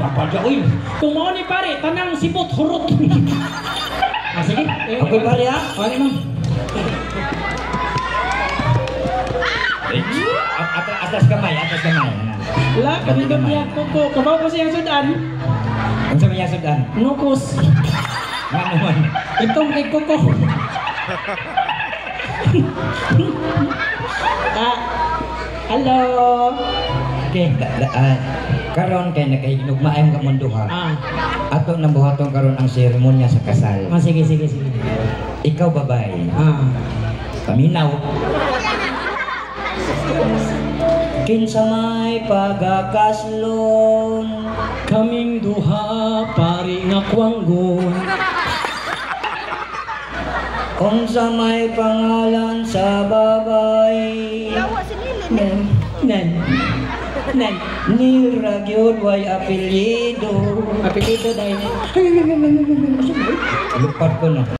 papadya ko yun. Kung mo ni pare, tanang sipot hurot. Sige. Ako pare ha? Pare mo. Atas kamay, atas kamay. Wala, kanina biyak ko ko. Kabaw ko siya sudan. Ang sabi niya sudan? Nukos. Nga naman. Itong kay Koko. Hello. Okay, karon kay nakahinugmaayong kamunduha. Ato nang buhaton karon ang seremonya sa kasal. Sige. Ikaw babae. Paminaw. Kinsa may pagakaslon kaming duha pari nga kwanggon. Unsa may pangalan sa babay? Nan. Nira gyud way apelyido. Apelido dahil. Lupat ko no.